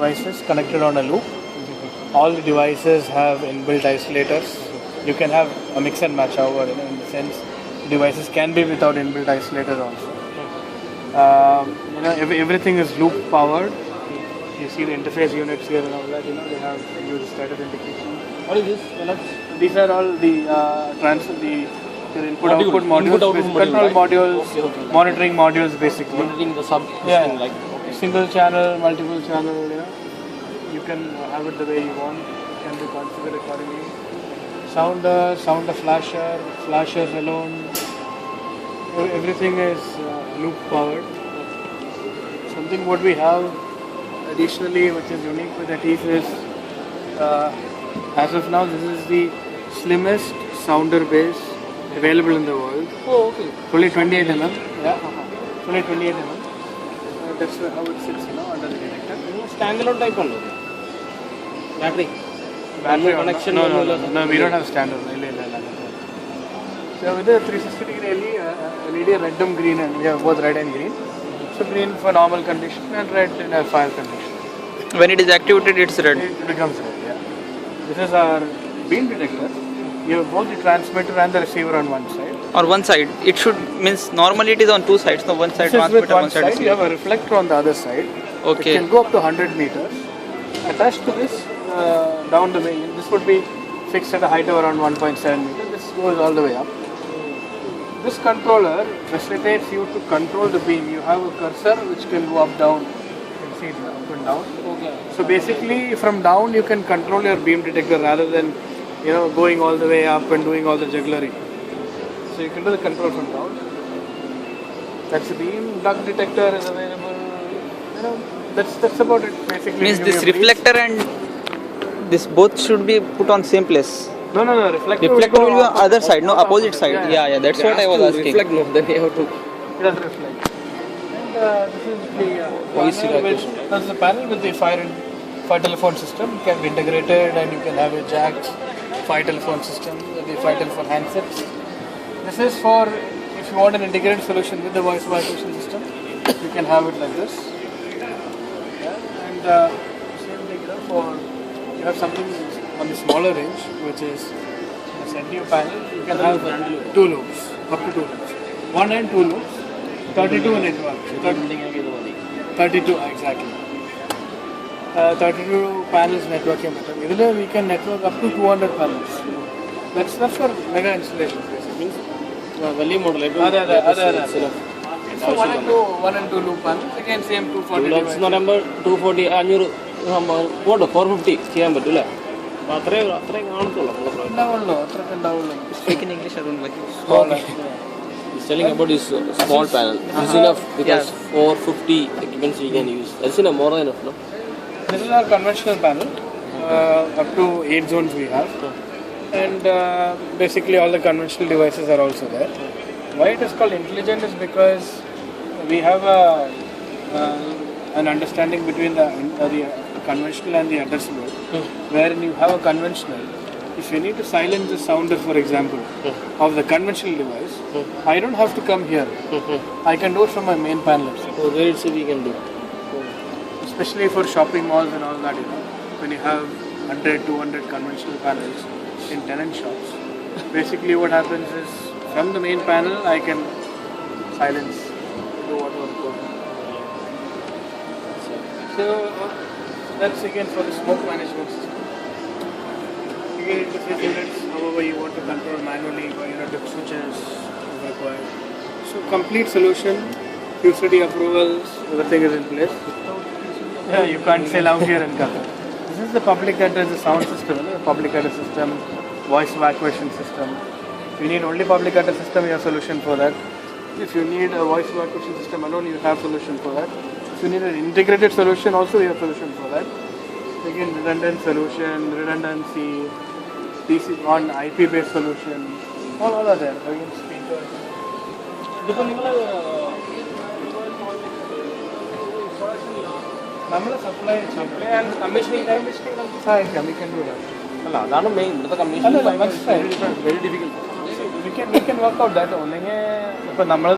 devices connected on a loop. All the devices have inbuilt isolators. You can have a mix and match, however, in the sense devices can be without inbuilt isolator also. Everything is loop powered. You see the interface units here and all that. They have used status indication. What is this? These are all the your input-output modules, control modules, monitoring modules, basically. Monitoring the sub. Like single channel, multiple channel. You can have it the way you want. It can be configured accordingly. Sounder, flashers alone. Everything is loop powered. Something what we have additionally, which is unique with the teeth, is as of now, this is the slimmest sounder base available in the world. Oh, okay. Only 28 mm. Yeah. Only 28 mm. That's how it sits, under the detector. Standalone type only. Battery connection. No, we don't have standalone. So with the 360 degree LED, red and green, and we have both red and green. So green for normal condition and red in a fire condition. When it is activated, it's red. It becomes red. Yeah. This is our beam detector. You have both the transmitter and the receiver on one side. On one side, it should means normally it is on two sides. No, one side transmitter, one side receiver. You have a reflector on the other side. Okay. It can go up to 100 meters. Attached to this, down the main, this would be fixed at a height of around 1.7 meters. This goes all the way up. This controller facilitates you to control the beam. You have a cursor which can go up, down. You can see it up and down. Okay. So basically, from down you can control your beam detector rather than going all the way up and doing all the jugglery. So you can do the control from down. That's the beam. Duct detector is available. That's about it basically. Means this reflector and this both should be put on same place. No. Reflector will be on other side, no, opposite side. Yeah. That's what I was asking. Reflect, no, then you have to. It does reflect. And this is that's the panel with the fire telephone system. It can be integrated, and you can have a jacked fire telephone system, the fire telephone handsets. This is for if you want an integrated solution with the voice evacuation system, you can have it like this. And same thing for you have something on the smaller range, which is a CNTU panel. You can have two loops, up to two loops. One and two loops, 32 network. 32 exactly. 32 panels networking. We can network up to 200 panels. That's for mega installations basically. Value model. It's for one and two loop panels. Again, same 240. Looks number 240. 450. Speak in English, I don't like it. He's telling about this small panel. This is enough because 450 equipments we can use. That's enough, more than enough, no? This is our conventional panel. Up to 8 zones we have. And basically all the conventional devices are also there. Why it is called intelligent is because we have an understanding between the conventional and the addressable. Wherein you have a conventional, if you need to silence the sounder, for example, of the conventional device, I don't have to come here. I can do it from my main panel itself. So there itself we can do. Especially for shopping malls and all that, when you have 100, 200 conventional panels in tenant shops. Basically what happens is, from the main panel, I can silence, do whatever required. So that's again for the smoke management system. You can interface units however you want to control manually by the switches if required. So complete solution, QCD approvals, everything is in place. Yeah, you can't sell out here in Qatar. This is the public address, the sound system, public address system, voice evacuation system. If you need only public address system, you have solution for that. If you need a voice evacuation system alone, you have solution for that. If you need an integrated solution also, you have solution for that. Again, redundant solution, redundancy, PC on IP based solution, all are there. Again, speakers. Supply and commissioning time. We can do that. That's main. The commissioning very difficult. We can work out that only.